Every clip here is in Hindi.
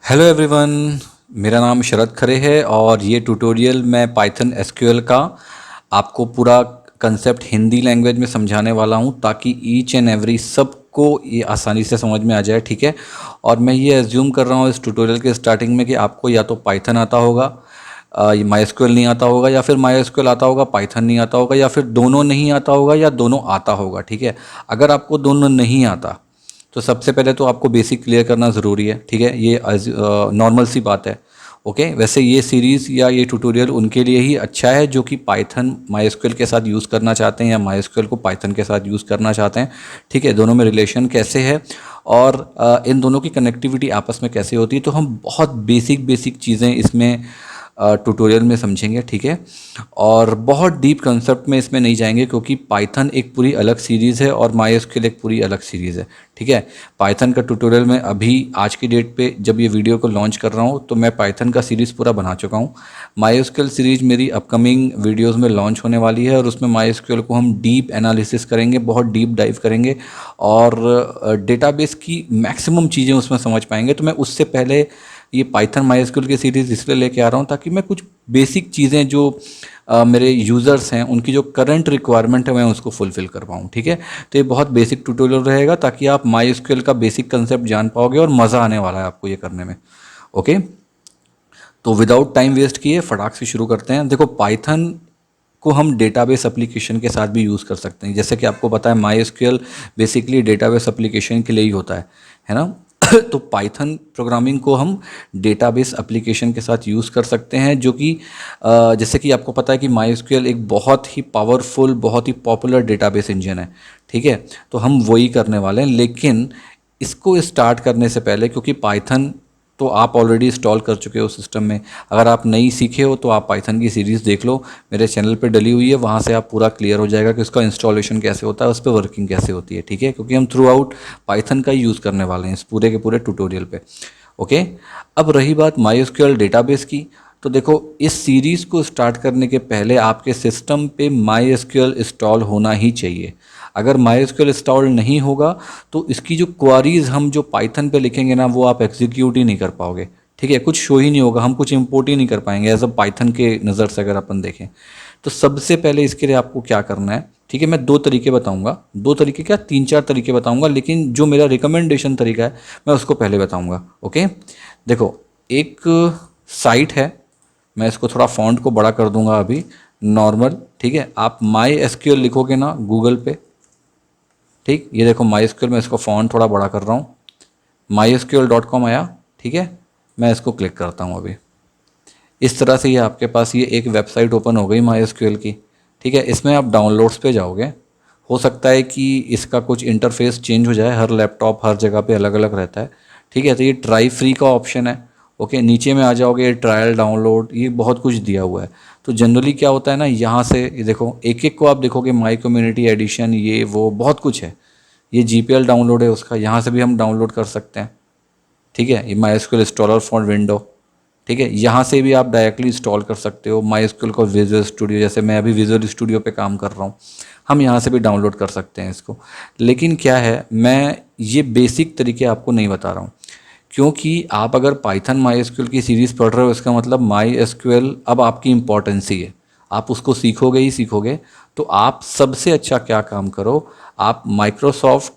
Hello everyone. मेरा नाम शरद खरे है और ये ट्यूटोरियल मैं पाइथन एसक्यूएल का आपको पूरा कंसेप्ट हिंदी लैंग्वेज में समझाने वाला हूँ ताकि ईच एंड एवरी सबको ये आसानी से समझ में आ जाए। ठीक है। और मैं ये एज्यूम कर रहा हूँ इस ट्यूटोरियल के स्टार्टिंग में कि आपको या तो पाइथन आता होगा, ये माई एसक्यूएल नहीं आता होगा, या फिर माई एसक्यूएल आता होगा पाइथन नहीं आता होगा, या फिर दोनों नहीं आता होगा, या दोनों आता होगा। ठीक है। अगर आपको दोनों नहीं आता तो सबसे पहले तो आपको बेसिक क्लियर करना ज़रूरी है। ठीक है। ये नॉर्मल सी बात है। ओके। वैसे ये सीरीज़ या ये ट्यूटोरियल उनके लिए ही अच्छा है जो कि पाइथन माईएसक्यूएल के साथ यूज़ करना चाहते हैं या माईएसक्यूएल को पाइथन के साथ यूज़ करना चाहते हैं। ठीक है। दोनों में रिलेशन कैसे है और इन दोनों की कनेक्टिविटी आपस में कैसे होती है, तो हम बहुत बेसिक बेसिक चीज़ें इसमें ट्यूटोरियल में समझेंगे। ठीक है। और बहुत डीप कंसेप्ट में इसमें नहीं जाएंगे क्योंकि पाइथन एक पूरी अलग सीरीज़ है और माईएसक्यूएल एक पूरी अलग सीरीज़ है। ठीक है। पाइथन का ट्यूटोरियल में अभी आज की डेट पे जब ये वीडियो को लॉन्च कर रहा हूँ तो मैं पाइथन का सीरीज़ पूरा बना चुका हूँ। माईएसक्यूएल सीरीज़ मेरी अपकमिंग वीडियोस में लॉन्च होने वाली है और उसमें माईएसक्यूएल को हम डीप एनालिसिस करेंगे, बहुत डीप डाइव करेंगे और डेटाबेस की मैक्सिमम चीज़ें उसमें समझ पाएंगे। तो मैं उससे पहले ये पाइथन माईएसक्यूएल की सीरीज़ इसलिए लेके आ रहा हूँ ताकि मैं कुछ बेसिक चीज़ें जो मेरे यूज़र्स हैं उनकी जो करंट रिक्वायरमेंट है मैं उसको फुलफ़िल कर पाऊँ। ठीक है। तो ये बहुत बेसिक ट्यूटोरियल रहेगा ताकि आप माईएसक्यूएल का बेसिक कंसेप्ट जान पाओगे और मज़ा आने वाला है आपको ये करने में। ओके। तो विदाउट टाइम वेस्ट किए फटाक से शुरू करते हैं। देखो, पाइथन को हम डेटाबेस एप्लीकेशन के साथ भी यूज़ कर सकते हैं। जैसे कि आपको पता है माईएसक्यूएल बेसिकली डेटाबेस एप्लीकेशन के लिए ही होता है ना। तो पाइथन प्रोग्रामिंग को हम डेटाबेस एप्लीकेशन के साथ यूज़ कर सकते हैं जो कि जैसे कि आपको पता है कि माईएसक्यूएल एक बहुत ही पावरफुल, बहुत ही पॉपुलर डेटाबेस इंजन है। ठीक है। तो हम वही करने वाले हैं, लेकिन इसको स्टार्ट करने से पहले, क्योंकि पाइथन तो आप ऑलरेडी इंस्टॉल कर चुके हो सिस्टम में, अगर आप नहीं सीखे हो तो आप पाइथन की सीरीज़ देख लो, मेरे चैनल पे डली हुई है, वहाँ से आप पूरा क्लियर हो जाएगा कि उसका इंस्टॉलेशन कैसे होता है, उस पर वर्किंग कैसे होती है। ठीक है। क्योंकि हम थ्रू आउट पाइथन का ही यूज़ करने वाले हैं इस पूरे के पूरे ट्यूटोरियल पे। ओके। अब रही बात माईएसक्यूएल डेटाबेस की, तो देखो, इस सीरीज़ को स्टार्ट करने के पहले आपके सिस्टम पे माईएसक्यूएल इंस्टॉल होना ही चाहिए। अगर माईएसक्यूएल इंस्टॉल नहीं होगा तो इसकी जो क्वारीज हम जो पाइथन पे लिखेंगे ना वो आप एग्जीक्यूट ही नहीं कर पाओगे। ठीक है। कुछ शो ही नहीं होगा, हम कुछ इंपोर्ट ही नहीं कर पाएंगे एज अ पाइथन के नज़र से अगर अपन देखें। तो सबसे पहले इसके लिए आपको क्या करना है, ठीक है, मैं दो तरीके बताऊंगा, दो तरीके क्या, तीन चार तरीके बताऊंगा, लेकिन जो मेरा रिकमेंडेशन तरीका है मैं उसको पहले बताऊंगा। ओके। देखो, एक साइट है, मैं इसको थोड़ा फॉन्ट को बड़ा कर दूंगा अभी, नॉर्मल। ठीक है। आप माई एसक्यूएल लिखोगे ना गूगल पे, ठीक, ये देखो माई एसक्यूएल, मैं इसको फॉन्ट थोड़ा बड़ा कर रहा हूँ, mysql.com आया। ठीक है। मैं इसको क्लिक करता हूँ अभी। इस तरह से ये आपके पास ये एक वेबसाइट ओपन हो गई mysql की। ठीक है। इसमें आप डाउनलोड्स पे जाओगे, हो सकता है कि इसका कुछ इंटरफेस चेंज हो जाए, हर लैपटॉप हर जगह पे अलग अलग रहता है। ठीक है। तो ये ट्राई फ्री का ऑप्शन है। ओके। नीचे में आ जाओगे, ट्रायल डाउनलोड, ये बहुत कुछ दिया हुआ है। तो जनरली क्या होता है ना, यहाँ से ये देखो, एक एक को आप देखोगे, माई कम्युनिटी एडिशन, ये वो बहुत कुछ है। ये जीपीएल डाउनलोड है उसका, यहाँ से भी हम डाउनलोड कर सकते हैं। ठीक है। ये my SQL installer for window, ठीक है, यहाँ से भी आप डायरेक्टली इंस्टॉल कर सकते हो माई एसक्यूएल को। विजुअल स्टूडियो, जैसे मैं अभी विजुअल स्टूडियो पे काम कर रहा हूँ, हम यहाँ से भी डाउनलोड कर सकते हैं इसको। लेकिन क्या है, मैं ये बेसिक तरीके आपको नहीं बता रहा हूँ क्योंकि आप अगर पाइथन माई एसक्यूएल की सीरीज़ पढ़ रहे हो, इसका मतलब माई एसक्यूएल अब आपकी इंपॉर्टेंस ही है, आप उसको सीखोगे ही सीखोगे। तो आप सबसे अच्छा क्या काम करो, आप माइक्रोसॉफ्ट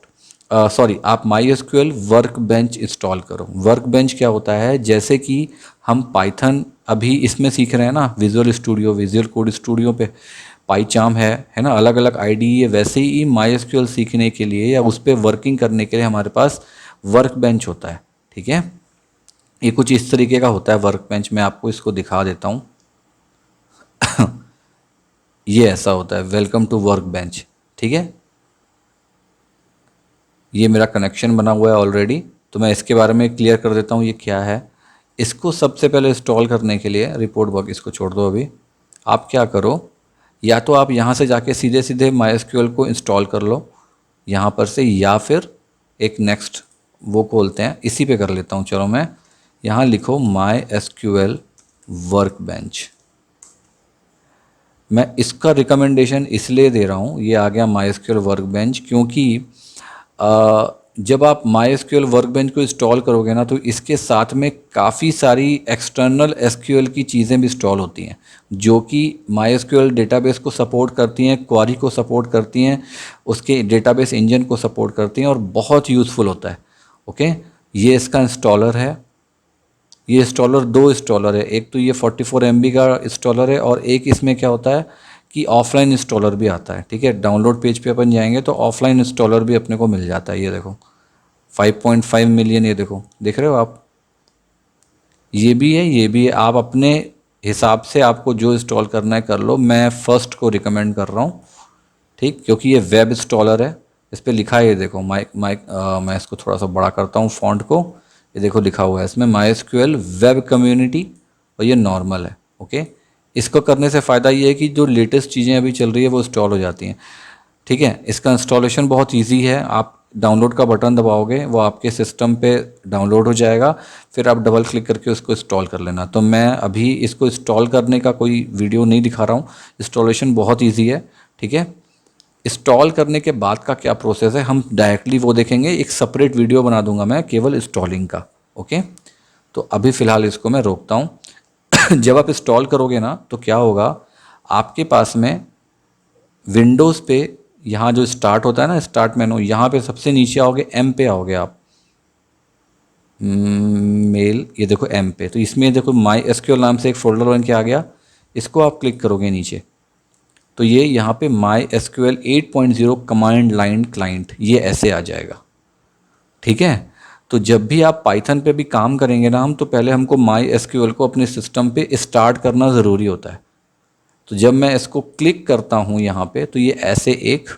सॉरी, आप my SQL work bench install करो। वर्क बेंच क्या होता है, जैसे कि हम पाइथन अभी इसमें सीख रहे हैं ना, visual studio, visual code studio पे पाईचार्म है ना, अलग अलग आईडी है, वैसे ही माई एसक्यूएल सीखने के लिए या उस पर वर्किंग करने के लिए हमारे पास वर्क बेंच होता है। ठीक है। ये कुछ इस तरीके का होता है वर्क बेंच, मैं आपको इसको दिखा देता हूँ। ये ऐसा होता है, वेलकम टू वर्क बेंच। ठीक है। ये मेरा कनेक्शन बना हुआ है ऑलरेडी, तो मैं इसके बारे में क्लियर कर देता हूँ ये क्या है। इसको सबसे पहले इंस्टॉल करने के लिए रिपोर्ट वर्क इसको छोड़ दो अभी। आप क्या करो, या तो आप यहाँ से जाके सीधे सीधे माई एसक्यूएल को इंस्टॉल कर लो यहाँ पर से, या फिर एक नेक्स्ट वो खोलते हैं, इसी पे कर लेता हूँ। चलो, मैं यहाँ लिखो माई एसक्यूएल वर्क बेंच। मैं इसका रिकमेंडेशन इसलिए दे रहा हूँ, ये आ गया माई एसक्यूएल वर्क बेंच, क्योंकि जब आप MySQL वर्कबेंच को इंस्टॉल करोगे ना, तो इसके साथ में काफ़ी सारी एक्सटर्नल SQL की चीज़ें भी इंस्टॉल होती हैं, जो कि MySQL डेटाबेस को सपोर्ट करती हैं, क्वारी को सपोर्ट करती हैं, उसके डेटाबेस इंजन को सपोर्ट करती हैं, और बहुत यूज़फुल होता है। ओके, ये इसका इंस्टॉलर है। ये इंस्टॉलर, दो इंस्टॉलर है, एक तो ये 44 MB का इंस्टॉलर है, और एक इसमें क्या होता है कि ऑफलाइन इंस्टॉलर भी आता है। ठीक है, डाउनलोड पेज पे अपन जाएंगे तो ऑफलाइन इंस्टॉलर भी अपने को मिल जाता है। ये देखो 5.5 मिलियन, ये देखो, देख रहे हो आप, ये भी है, ये भी है। आप अपने हिसाब से आपको जो इंस्टॉल करना है कर लो। मैं फर्स्ट को रिकमेंड कर रहा हूँ, ठीक, क्योंकि ये वेब इंस्टॉलर है। इस पर लिखा है, ये देखो, मैं इसको थोड़ा सा बड़ा करता हूँ फॉन्ट को। ये देखो लिखा हुआ है इसमें MySQL वेब कम्युनिटी, और ये नॉर्मल है। ओके, इसको करने से फ़ायदा ये है कि जो लेटेस्ट चीज़ें अभी चल रही है वो इंस्टॉल हो जाती हैं। ठीक है, इसका इंस्टॉलेशन बहुत इजी है। आप डाउनलोड का बटन दबाओगे, वो आपके सिस्टम पे डाउनलोड हो जाएगा, फिर आप डबल क्लिक करके उसको इंस्टॉल कर लेना। तो मैं अभी इसको इंस्टॉल करने का कोई वीडियो नहीं दिखा रहा हूँ, इंस्टॉलेशन बहुत ईजी है। ठीक है, इंस्टॉल करने के बाद का क्या प्रोसेस है हम डायरेक्टली वो देखेंगे, एक सेपरेट वीडियो बना दूंगा मैं केवल इंस्टॉलिंग का। ओके, तो अभी फ़िलहाल इसको मैं रोकता हूँ। जब आप इंस्टॉल करोगे ना, तो क्या होगा, आपके पास में विंडोज़ पे यहाँ जो स्टार्ट होता है ना, स्टार्ट मेनू, यहाँ पे सबसे नीचे आओगे, एम पे आओगे आप, मेल, ये देखो एम पे, तो इसमें देखो MySQL नाम से एक फोल्डर बन के आ गया। इसको आप क्लिक करोगे नीचे, तो ये यहाँ पे MySQL 8.0 कमांड लाइन क्लाइंट, ये ऐसे आ जाएगा। ठीक है, तो जब भी आप पाइथन पे भी काम करेंगे ना हम, तो पहले हमको MySQL को अपने सिस्टम पे स्टार्ट करना ज़रूरी होता है। तो जब मैं इसको क्लिक करता हूँ यहाँ पे, तो ये ऐसे एक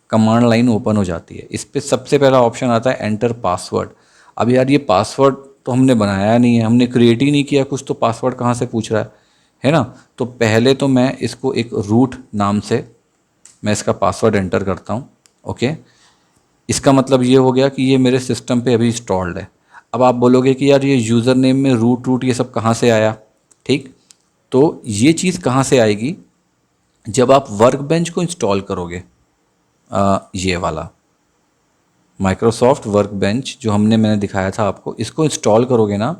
कमांड लाइन ओपन हो जाती है। इस पर सबसे पहला ऑप्शन आता है एंटर पासवर्ड। अब यार ये पासवर्ड तो हमने बनाया नहीं है, हमने क्रिएट ही नहीं किया कुछ, तो पासवर्ड कहाँ से पूछ रहा है ना। तो पहले तो मैं इसको एक रूट नाम से मैं इसका पासवर्ड एंटर करता हूँ। ओके, इसका मतलब ये हो गया कि ये मेरे सिस्टम पे अभी इंस्टॉल्ड है। अब आप बोलोगे कि यार ये यूज़र नेम में रूट रूट ये सब कहाँ से आया। ठीक, तो ये चीज़ कहाँ से आएगी, जब आप वर्कबेंच को इंस्टॉल करोगे, ये वाला माइक्रोसॉफ्ट वर्कबेंच जो मैंने दिखाया था आपको, इसको इंस्टॉल करोगे ना,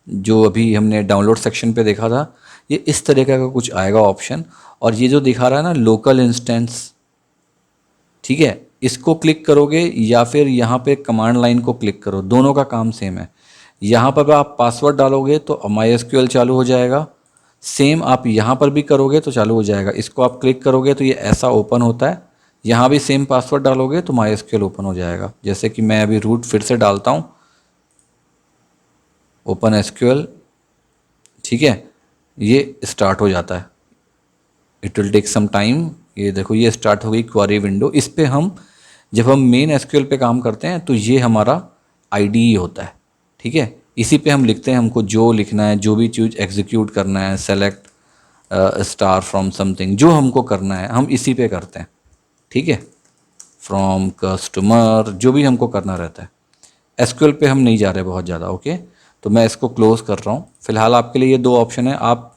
जो अभी हमने डाउनलोड सेक्शन पे देखा था, ये इस तरीके का कुछ आएगा ऑप्शन। और ये जो दिखा रहा है ना, लोकल इंस्टेंस, ठीक है, इसको क्लिक करोगे या फिर यहाँ पे कमांड लाइन को क्लिक करो, दोनों का काम सेम है। यहाँ पर आप पासवर्ड डालोगे तो MySQL चालू हो जाएगा, सेम आप यहाँ पर भी करोगे तो चालू हो जाएगा। इसको आप क्लिक करोगे तो ये ऐसा ओपन होता है, यहाँ भी सेम पासवर्ड डालोगे तो MySQL ओपन हो जाएगा। जैसे कि मैं अभी रूट फिर से डालता हूँ, ओपन SQL, ठीक है, ये स्टार्ट हो जाता है। It will take some time. ये देखो ये स्टार्ट हो गई क्वेरी विंडो। इस पे हम जब हम मेन एसक्यूएल पे काम करते हैं तो ये हमारा आईडीई होता है। ठीक है, इसी पे हम लिखते हैं, हमको जो लिखना है, जो भी चीज़ एग्जीक्यूट करना है, सेलेक्ट स्टार फ्रॉम समथिंग, जो हमको करना है हम इसी पे करते हैं। ठीक है, फ्रॉम कस्टमर, जो भी हमको करना रहता है। एसक्यूएल पे हम नहीं जा रहे बहुत ज़्यादा। ओके, तो मैं इसको क्लोज कर रहा हूँ। फिलहाल आपके लिए ये दो ऑप्शन है। आप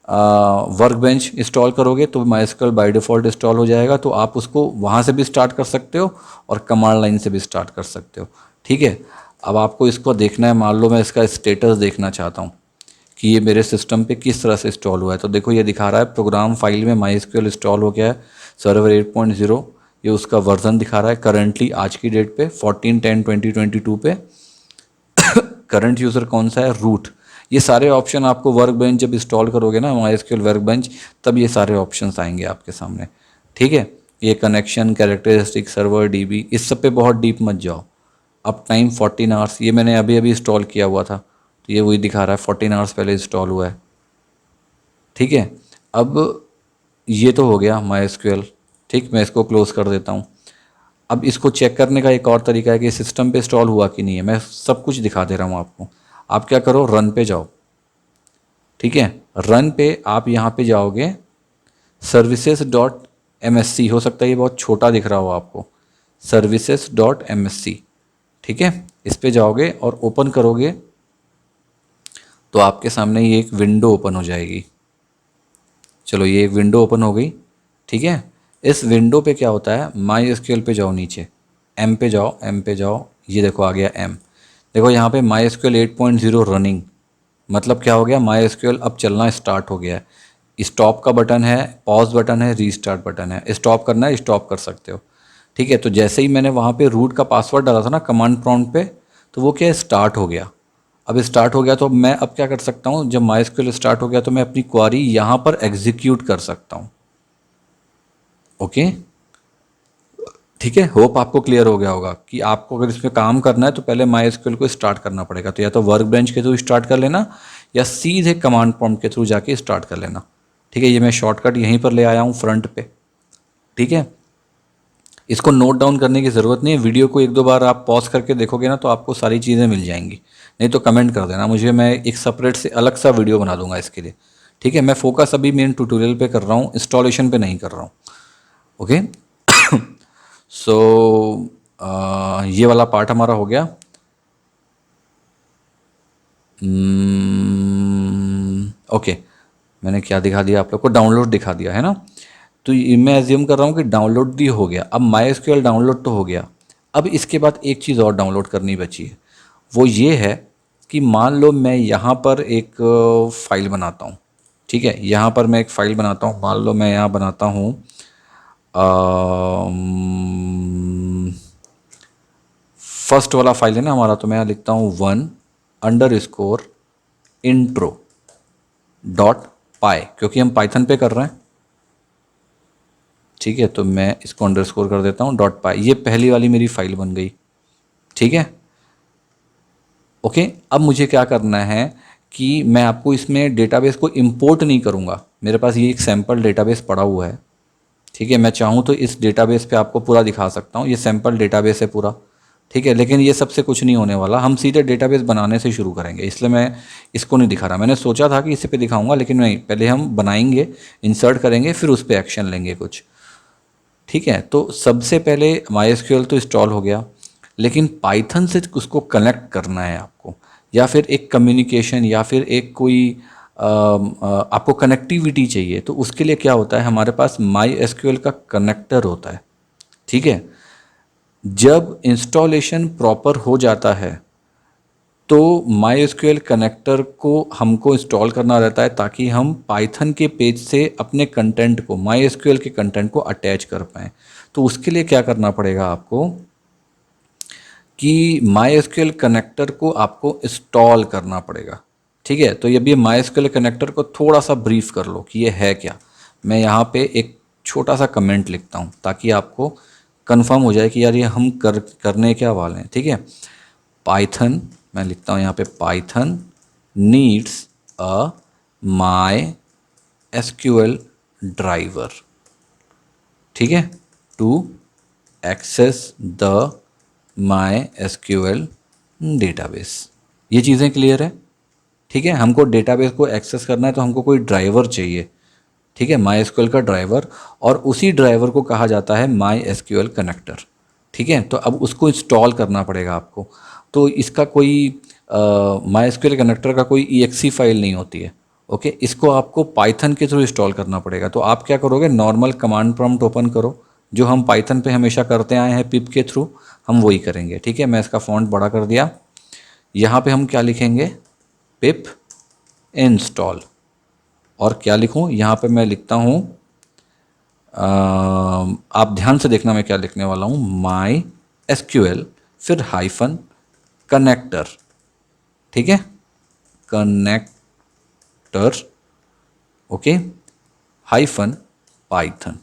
वर्कबेंच इंस्टॉल करोगे तो MySQL बाय डिफ़ॉल्ट इंस्टॉल हो जाएगा, तो आप उसको वहाँ से भी स्टार्ट कर सकते हो और कमांड लाइन से भी स्टार्ट कर सकते हो। ठीक है, अब आपको इसको देखना है, मान लो मैं इसका स्टेटस देखना चाहता हूँ कि ये मेरे सिस्टम पे किस तरह से इंस्टॉल हुआ है। तो देखो ये दिखा रहा है प्रोग्राम फाइल में MySQL इंस्टॉल हो गया है, सर्वर 8.0, ये उसका वर्जन दिखा रहा है करंटली आज की डेट पे 14/10/2022 पे। करंट यूज़र कौन सा है, रूट। ये सारे ऑप्शन आपको वर्कबेंच जब इंस्टॉल करोगे ना MySQL वर्कबेंच, तब ये सारे ऑप्शंस आएंगे आपके सामने। ठीक है, ये कनेक्शन, कैरेक्टरिस्टिक, सर्वर, डीबी, इस सब पे बहुत डीप मत जाओ। अप टाइम 14 आवर्स, ये मैंने अभी अभी इंस्टॉल किया हुआ था, तो ये वही दिखा रहा है 14 आवर्स पहले इंस्टॉल हुआ है। ठीक है, अब ये तो हो गया MySQL। ठीक, मैं इसको क्लोज़ कर देता हूँ। अब इसको चेक करने का एक और तरीका है कि सिस्टम पे इंस्टॉल हुआ कि नहीं है। मैं सब कुछ दिखा दे रहा हूँ आपको। आप क्या करो, रन पे जाओ। ठीक है, रन पे आप यहाँ पे जाओगे, services.msc, हो सकता है ये बहुत छोटा दिख रहा हो आपको, services.msc। ठीक है, इस पे जाओगे और ओपन करोगे तो आपके सामने ये एक विंडो ओपन हो जाएगी। चलो ये एक विंडो ओपन हो गई। ठीक है, इस विंडो पे क्या होता है, MySQL पे जाओ नीचे, एम पे जाओ, एम पे जाओ, ये देखो आ गया एम। देखो यहाँ पे माई एस क्यू एल 8.0 रनिंग, मतलब क्या हो गया, माई एस क्यू एल अब चलना स्टार्ट हो गया है। स्टॉप का बटन है, पॉज बटन है, रीस्टार्ट बटन है। स्टॉप करना है, स्टॉप कर सकते हो। ठीक है, तो जैसे ही मैंने वहाँ पे रूट का पासवर्ड डाला था ना कमांड प्रॉम्प्ट पे, तो वो क्या है, स्टार्ट हो गया। अब स्टार्ट हो गया तो मैं अब क्या कर सकता हूँ, जब माई एस क्यू एल स्टार्ट हो गया तो मैं अपनी क्वारी यहाँ पर एग्जीक्यूट कर सकता हूँ। ओके, ठीक है, होप आपको क्लियर हो गया होगा कि आपको अगर इसमें काम करना है तो पहले माई एस क्यू एल को स्टार्ट करना पड़ेगा। तो या तो वर्क बेंच के थ्रू स्टार्ट कर लेना, या सीधे कमांड प्रॉम्प्ट के थ्रू जाके स्टार्ट कर लेना। ठीक है, ये मैं शॉर्टकट यहीं पर ले आया हूँ फ्रंट पे। ठीक है, इसको नोट डाउन करने की ज़रूरत नहीं है, वीडियो को एक दो बार आप पॉज करके देखोगे ना तो आपको सारी चीज़ें मिल जाएंगी। नहीं तो कमेंट कर देना मुझे, मैं एक सेपरेट से अलग सा वीडियो बना दूंगा इसके लिए। ठीक है, मैं फोकस अभी मेन ट्यूटोरियल पे कर रहा हूँ, इंस्टॉलेशन पे नहीं कर रहा हूँ। ओके, सो ये वाला पार्ट हमारा हो गया। ओके, मैंने क्या दिखा दिया आप लोग को, डाउनलोड दिखा दिया है ना। तो मैं एज्यूम कर रहा हूँ कि डाउनलोड भी हो गया। अब माई एस क्यू एल डाउनलोड तो हो गया, अब इसके बाद एक चीज़ और डाउनलोड करनी बची है। वो ये है कि मान लो मैं यहाँ पर एक फ़ाइल बनाता हूँ। ठीक है, यहाँ पर मैं एक फ़ाइल बनाता हूँ, मान लो मैं यहाँ बनाता हूँ फर्स्ट वाला फाइल है ना हमारा, तो मैं यहाँ लिखता हूँ 1_intro.py, क्योंकि हम पाइथन पे कर रहे हैं। ठीक है, तो मैं इसको अंडरस्कोर कर देता हूँ .py। ये पहली वाली मेरी फाइल बन गई। ठीक है, ओके। अब मुझे क्या करना है कि मैं आपको इसमें डेटाबेस को इंपोर्ट नहीं करूँगा, मेरे पास ये एक सैम्पल डेटाबेस पड़ा हुआ है। ठीक है, मैं चाहूँ तो इस डेटाबेस पे आपको पूरा दिखा सकता हूँ, ये सैम्पल डेटाबेस है पूरा। ठीक है, लेकिन ये सबसे कुछ नहीं होने वाला, हम सीधे डेटाबेस बनाने से शुरू करेंगे, इसलिए मैं इसको नहीं दिखा रहा। मैंने सोचा था कि इसी पे दिखाऊंगा, लेकिन नहीं, पहले हम बनाएंगे, इंसर्ट करेंगे, फिर उस पर एक्शन लेंगे कुछ। ठीक है, तो सबसे पहले MySQL तो इंस्टॉल हो गया, लेकिन पाइथन से उसको कनेक्ट करना है आपको, या फिर एक कम्युनिकेशन, या फिर एक कोई आपको कनेक्टिविटी चाहिए। तो उसके लिए क्या होता है, हमारे पास MySQL का कनेक्टर होता है। ठीक है, जब इंस्टॉलेशन प्रॉपर हो जाता है तो MySQL कनेक्टर को हमको इंस्टॉल करना रहता है, ताकि हम पाइथन के पेज से अपने कंटेंट को, MySQL के कंटेंट को अटैच कर पाएँ। तो उसके लिए क्या करना पड़ेगा आपको कि MySQL कनेक्टर को आपको इंस्टॉल करना पड़ेगा। ठीक है, तो ये MySQL कनेक्टर को थोड़ा सा ब्रीफ कर लो कि ये है क्या। मैं यहाँ पे एक छोटा सा कमेंट लिखता हूँ ताकि आपको कंफर्म हो जाए कि यार ये हम करने क्या वाले हैं। ठीक है, पाइथन, मैं लिखता हूँ यहाँ पे, Python needs a MySQL driver. ठीक है, to access the MySQL database. ये चीज़ें क्लियर है। ठीक है, हमको डेटाबेस को एक्सेस करना है तो हमको कोई ड्राइवर चाहिए। ठीक है, MySQL का ड्राइवर, और उसी ड्राइवर को कहा जाता है MySQL कनेक्टर। ठीक है, तो अब उसको इंस्टॉल करना पड़ेगा आपको। तो इसका कोई MySQL कनेक्टर का कोई EXE फाइल नहीं होती है। ओके, इसको आपको पाइथन के थ्रू इंस्टॉल करना पड़ेगा। तो आप क्या करोगे, नॉर्मल कमांड प्रॉम्प्ट ओपन करो, जो हम पाइथन पे हमेशा करते आए हैं पिप के थ्रू, हम वही करेंगे। ठीक है, मैं इसका फॉन्ट बड़ा कर दिया। यहाँ पे हम क्या लिखेंगे, पिप इंस्टॉल, और क्या लिखूँ यहाँ पे मैं लिखता हूँ, आप ध्यान से देखना मैं क्या लिखने वाला हूँ, MySQL फिर हाइफन कनेक्टर। ठीक है, कनेक्टर, ओके, हाइफन पाइथन।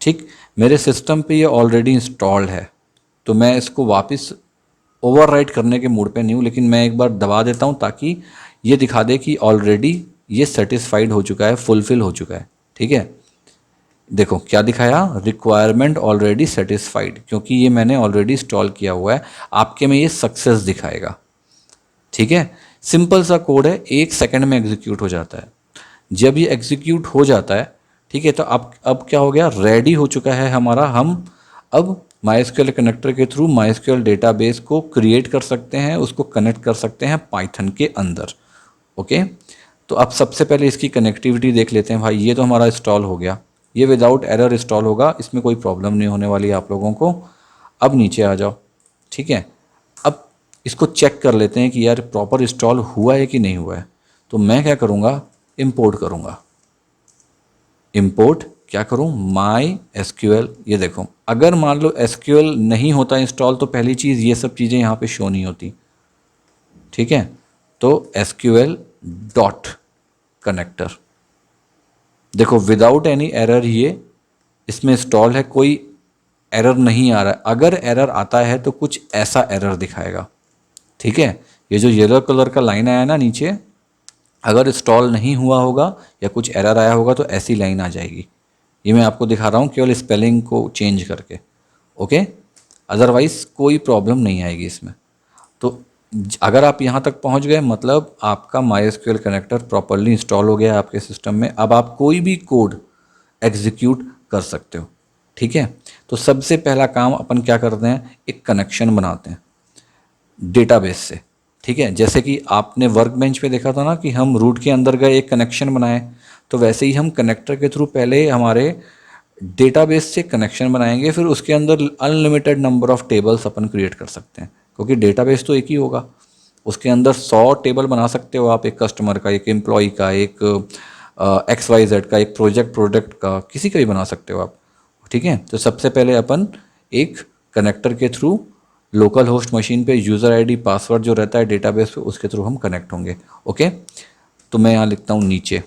ठीक, मेरे सिस्टम पे ये ऑलरेडी इंस्टॉल्ड है, तो मैं इसको वापस ओवरराइट करने के मूड पे नहीं हूँ, लेकिन मैं एक बार दबा देता हूँ ताकि ये दिखा दे कि ऑलरेडी ये सेटिस्फाइड हो चुका है, फुलफिल हो चुका है। ठीक है, देखो क्या दिखाया, रिक्वायरमेंट ऑलरेडी सेटिस्फाइड, क्योंकि ये मैंने ऑलरेडी इंस्टॉल किया हुआ है। आपके में ये सक्सेस दिखाएगा। ठीक है, सिंपल सा कोड है, 1 सेकंड में एग्जीक्यूट हो जाता है। जब ये एग्जीक्यूट हो जाता है, ठीक है, तो अब क्या हो गया, रेडी हो चुका है हमारा। हम अब MySQL कनेक्टर के थ्रू MySQL डेटाबेस को क्रिएट कर सकते हैं, उसको कनेक्ट कर सकते हैं पाइथन के अंदर। ओके, तो अब सबसे पहले इसकी कनेक्टिविटी देख लेते हैं। भाई ये तो हमारा इंस्टॉल हो गया, ये विदाउट एरर इंस्टॉल होगा, इसमें कोई प्रॉब्लम नहीं होने वाली है आप लोगों को। अब नीचे आ जाओ, ठीक है। अब इसको चेक कर लेते हैं कि यार प्रॉपर इंस्टॉल हुआ है कि नहीं हुआ है। तो मैं क्या करूँगा, इंपोर्ट करूँगा। इंपोर्ट क्या करूँ, माई एसक्यूएल। ये देखो, अगर मान लो एसक्यूएल नहीं होता इंस्टॉल तो पहली चीज़ ये सब चीज़ें यहाँ पे शो नहीं होती, ठीक है। तो एसक्यूएल डॉट कनेक्टर, देखो विदाउट एनी एरर ये इसमें इंस्टॉल है, कोई एरर नहीं आ रहा है। अगर एरर आता है तो कुछ ऐसा एरर दिखाएगा, ठीक है। ये जो येलो कलर का लाइन आया ना नीचे, अगर इंस्टॉल नहीं हुआ होगा या कुछ एरर आया होगा तो ऐसी लाइन आ जाएगी। ये मैं आपको दिखा रहा हूँ केवल स्पेलिंग को चेंज करके, ओके। अदरवाइज़ कोई प्रॉब्लम नहीं आएगी इसमें। तो अगर आप यहाँ तक पहुँच गए मतलब आपका MySQL कनेक्टर प्रॉपरली इंस्टॉल हो गया है आपके सिस्टम में। अब आप कोई भी कोड एग्जीक्यूट कर सकते हो, ठीक है। तो सबसे पहला काम अपन क्या करते हैं, एक कनेक्शन बनाते हैं डेटाबेस से, ठीक है। जैसे कि आपने वर्क बेंच पे देखा था ना कि हम रूट के अंदर गए एक कनेक्शन बनाए, तो वैसे ही हम कनेक्टर के थ्रू पहले हमारे डेटाबेस से कनेक्शन बनाएंगे, फिर उसके अंदर unlimited number of tables upon create कर सकते हैं, क्योंकि डेटाबेस तो एक ही होगा। उसके अंदर 100 टेबल बना सकते हो आप, एक कस्टमर का, एक एम्प्लॉय का, एक XYZ का, एक प्रोडक्ट का, किसी का भी बना सकते हो आप, ठीक है। तो सबसे पहले अपन एक कनेक्टर के थ्रू लोकल होस्ट मशीन पे यूज़र आईडी पासवर्ड जो रहता है डेटाबेस पे उसके थ्रू हम कनेक्ट होंगे, ओके। तो मैं यहाँ लिखता हूँ नीचे,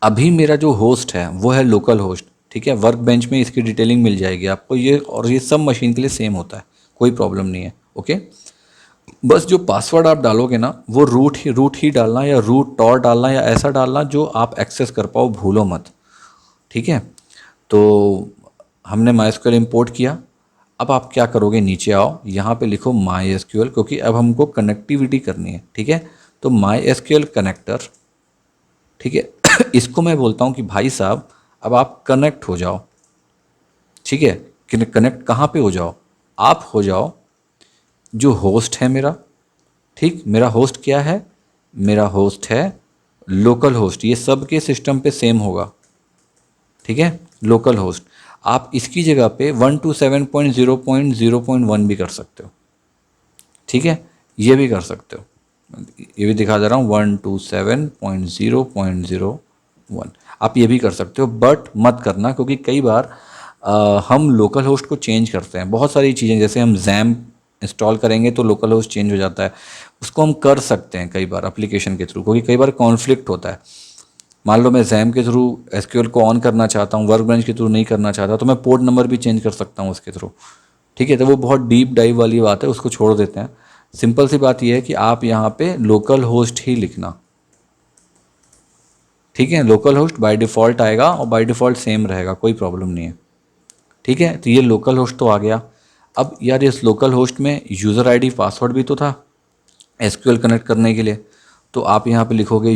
अभी मेरा जो होस्ट है वो है लोकल होस्ट, ठीक है। वर्क बेंच में इसकी डिटेलिंग मिल जाएगी आपको ये, और ये सब मशीन के लिए सेम होता है, कोई प्रॉब्लम नहीं है, ओके। बस जो पासवर्ड आप डालोगे ना वो रूट ही डालना, या रूट टॉर डालना, या ऐसा डालना जो आप एक्सेस कर पाओ, भूलो मत, ठीक है। तो हमने MySQL इंपोर्ट किया। अब आप क्या करोगे, नीचे आओ, यहाँ पे लिखो MySQL, क्योंकि अब हमको कनेक्टिविटी करनी है, ठीक है। तो MySQL कनेक्टर, ठीक है। इसको मैं बोलता हूँ कि भाई साहब अब आप कनेक्ट हो जाओ, ठीक है। कनेक्ट कहाँ पे हो जाओ, आप हो जाओ जो होस्ट है मेरा, ठीक। मेरा होस्ट क्या है, मेरा होस्ट है लोकल होस्ट, ये सब के सिस्टम पे सेम होगा, ठीक है। लोकल होस्ट, आप इसकी जगह पे 127.0.0.1 भी कर सकते हो, ठीक है। ये भी कर सकते हो, ये भी दिखा दे रहा हूँ 127.0.0.1, आप ये भी कर सकते हो, बट मत करना, क्योंकि कई बार हम लोकल होस्ट को चेंज करते हैं। बहुत सारी चीज़ें, जैसे हम जैम इंस्टॉल करेंगे तो लोकल होस्ट चेंज हो जाता है, उसको हम कर सकते हैं कई बार एप्लीकेशन के थ्रू, क्योंकि कई बार कॉन्फ्लिक्ट होता है। मान लो मैं जैम के थ्रू एसक्यूएल को ऑन करना चाहता हूँ, वर्क बेंच के थ्रू नहीं करना चाहता, तो मैं पोर्ट नंबर भी चेंज कर सकता हूँ उसके थ्रू, ठीक है। तो वो बहुत डीप डाइव वाली बात है, उसको छोड़ देते हैं। सिंपल सी बात यह है कि आप यहाँ पे लोकल होस्ट ही लिखना, ठीक है। लोकल होस्ट बाय डिफ़ॉल्ट आएगा और बाय डिफ़ॉल्ट सेम रहेगा, कोई प्रॉब्लम नहीं है, ठीक है। तो ये लोकल होस्ट तो आ गया। अब यार इस लोकल होस्ट में यूज़र आईडी पासवर्ड भी तो था एसक्यूएल कनेक्ट करने के लिए, तो आप यहाँ पे लिखोगे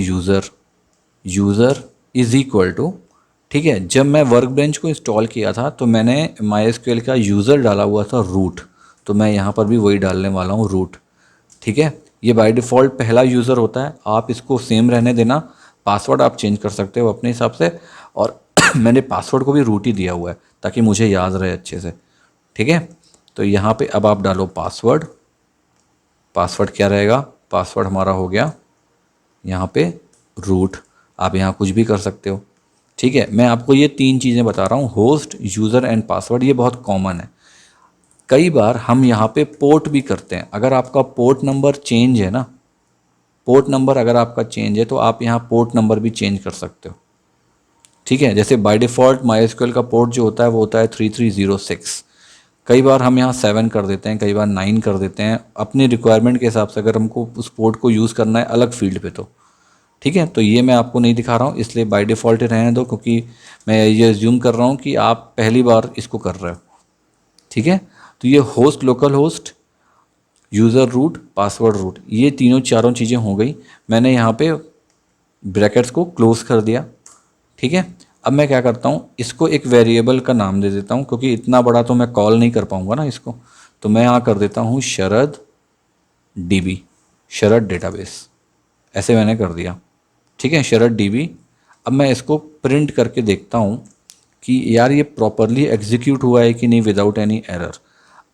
यूज़र इज़ इक्वल टू, ठीक है। जब मैं वर्क बेंच को इंस्टॉल किया था तो मैंने MySQL का यूज़र डाला हुआ था रूट, तो मैं यहाँ पर भी वही डालने वाला हूँ रूट, ठीक है। ये बाय डिफ़ॉल्ट पहला यूज़र होता है, आप इसको सेम रहने देना। पासवर्ड आप चेंज कर सकते हो अपने हिसाब से, और मैंने पासवर्ड को भी रूट ही दिया हुआ है ताकि मुझे याद रहे अच्छे से, ठीक है। तो यहाँ पे अब आप डालो पासवर्ड, पासवर्ड क्या रहेगा, पासवर्ड हमारा हो गया यहाँ पे रूट, आप यहाँ कुछ भी कर सकते हो, ठीक है। मैं आपको ये 3 चीज़ें बता रहा हूँ, होस्ट, यूज़र एंड पासवर्ड, ये बहुत कॉमन है। कई बार हम यहाँ पे पोर्ट भी करते हैं, अगर आपका पोर्ट नंबर चेंज है ना, पोर्ट नंबर अगर आपका चेंज है तो आप यहाँ पोर्ट नंबर भी चेंज कर सकते हो, ठीक है। जैसे बाय डिफ़ॉल्ट MySQL का पोर्ट जो होता है वो होता है 3306, कई बार हम यहाँ 7 कर देते हैं, कई बार 9 कर देते हैं, अपनी रिक्वायरमेंट के हिसाब से, अगर हमको उस पोर्ट को यूज़ करना है अलग फील्ड पे तो, ठीक है। तो ये मैं आपको नहीं दिखा रहा हूँ, इसलिए बाय डिफ़ॉल्ट ही रहने दो, क्योंकि मैं ये अज्यूम कर रहा हूँ कि आप पहली बार इसको कर रहे हो, ठीक है। तो ये host, local host, user root, password root, ये तीनों चारों चीज़ें हो गई। मैंने यहाँ पे ब्रैकेट्स को क्लोज कर दिया, ठीक है। अब मैं क्या करता हूँ, इसको एक वेरिएबल का नाम दे देता हूँ, क्योंकि इतना बड़ा तो मैं कॉल नहीं कर पाऊँगा ना इसको। तो मैं यहाँ कर देता हूँ शरद डीबी, शरद डेटाबेस, ऐसे मैंने कर दिया, ठीक है, शरद डीबी। अब मैं इसको प्रिंट करके देखता हूँ कि यार ये प्रॉपरली एग्जीक्यूट हुआ है कि नहीं विदाउट एनी एरर।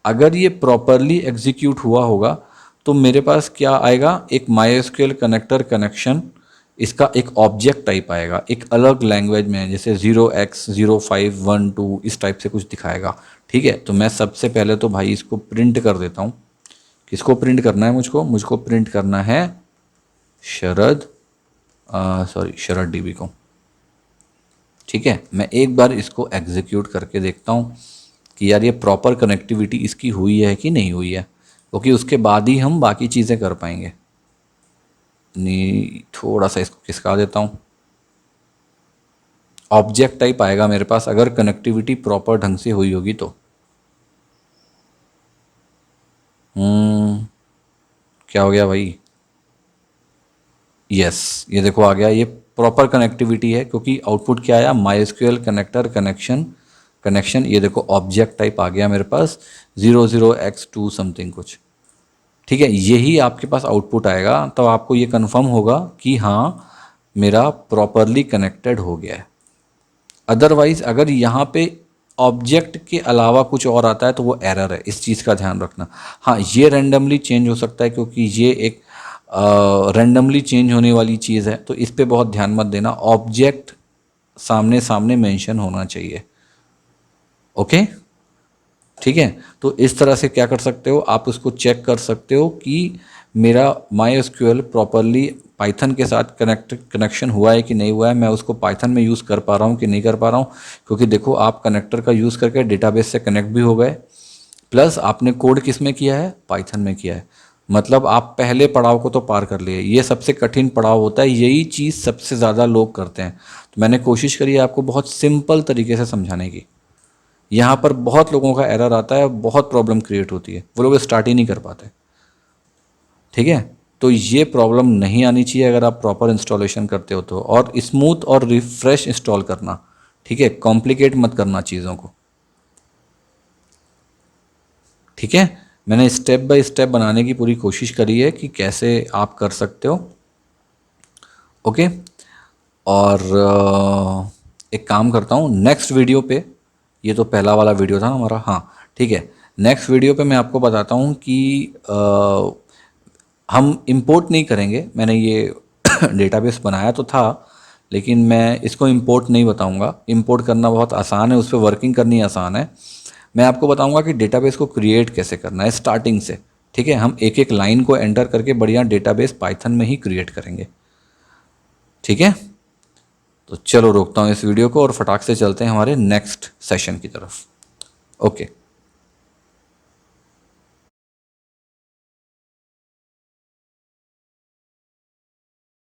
अगर ये प्रॉपरली एग्जीक्यूट हुआ होगा तो मेरे पास क्या आएगा, एक माई कनेक्टर कनेक्शन, इसका एक ऑब्जेक्ट टाइप आएगा, एक अलग लैंग्वेज में, जैसे 0x0512 इस टाइप से कुछ दिखाएगा। ठीक है, तो मैं सबसे पहले तो भाई इसको प्रिंट कर देता हूँ। किसको प्रिंट करना है मुझको प्रिंट करना है शरद, शरद डीबी को। ठीक है, मैं एक बार इसको एग्जीक्यूट करके देखता हूँ कि यार ये प्रॉपर कनेक्टिविटी इसकी हुई है कि नहीं हुई है, क्योंकि उसके बाद ही हम बाकी चीज़ें कर पाएंगे। नहीं, थोड़ा सा इसको खिसका देता हूँ। ऑब्जेक्ट टाइप आएगा मेरे पास अगर कनेक्टिविटी प्रॉपर ढंग से हुई होगी तो। क्या हो गया भाई? यस, ये देखो आ गया, ये प्रॉपर कनेक्टिविटी है क्योंकि आउटपुट क्या आया, माई कनेक्टर कनेक्शन कनेक्शन। ये देखो ऑब्जेक्ट टाइप आ गया मेरे पास 00x2 समथिंग कुछ। ठीक है, यही आपके पास आउटपुट आएगा, तो आपको ये कंफर्म होगा कि हाँ मेरा प्रॉपरली कनेक्टेड हो गया है। अदरवाइज अगर यहाँ पे ऑब्जेक्ट के अलावा कुछ और आता है तो वो एरर है, इस चीज़ का ध्यान रखना। हाँ, ये रैंडमली चेंज हो सकता है क्योंकि ये एक रैंडमली चेंज होने वाली चीज़ है, तो इस पे बहुत ध्यान मत देना। ऑब्जेक्ट सामने सामने मेंशन होना चाहिए। ओके, ठीक है, तो इस तरह से क्या कर सकते हो, आप उसको चेक कर सकते हो कि मेरा माई एसक्यूएल प्रॉपरली पाइथन के साथ कनेक्शन हुआ है कि नहीं हुआ है, मैं उसको पाइथन में यूज़ कर पा रहा हूँ कि नहीं कर पा रहा हूँ। क्योंकि देखो आप कनेक्टर का यूज़ करके डेटाबेस से कनेक्ट भी हो गए, प्लस आपने कोड किस में किया है, पाइथन में किया है। मतलब आप पहले पड़ाव को तो पार कर लिए। ये सबसे कठिन पड़ाव होता है, यही चीज़ सबसे ज़्यादा लोग करते हैं। तो मैंने कोशिश करी है आपको बहुत सिंपल तरीके से समझाने की। यहाँ पर बहुत लोगों का एरर आता है, बहुत प्रॉब्लम क्रिएट होती है, वो लोग स्टार्ट ही नहीं कर पाते। ठीक है, तो ये प्रॉब्लम नहीं आनी चाहिए अगर आप प्रॉपर इंस्टॉलेशन करते हो तो। और स्मूथ और रिफ्रेश इंस्टॉल करना, ठीक है, कॉम्प्लिकेट मत करना चीज़ों को। ठीक है, मैंने स्टेप बाय स्टेप बनाने की पूरी कोशिश करी है कि कैसे आप कर सकते हो। ओके, और एक काम करता हूँ नेक्स्ट वीडियो पे, ये तो पहला वाला वीडियो था ना हमारा, हाँ ठीक है, नेक्स्ट वीडियो पे मैं आपको बताता हूँ कि हम इंपोर्ट नहीं करेंगे। मैंने ये डेटाबेस बनाया तो था, लेकिन मैं इसको इंपोर्ट नहीं बताऊंगा। इंपोर्ट करना बहुत आसान है, उस पर वर्किंग करनी आसान है। मैं आपको बताऊंगा कि डेटाबेस को क्रिएट कैसे करना है स्टार्टिंग से। ठीक है, हम एक एक लाइन को एंटर करके बढ़िया डेटाबेस पाइथन में ही क्रिएट करेंगे। ठीक है, तो चलो रोकता हूँ इस वीडियो को और फटाक से चलते हैं हमारे नेक्स्ट सेशन की तरफ। ओके।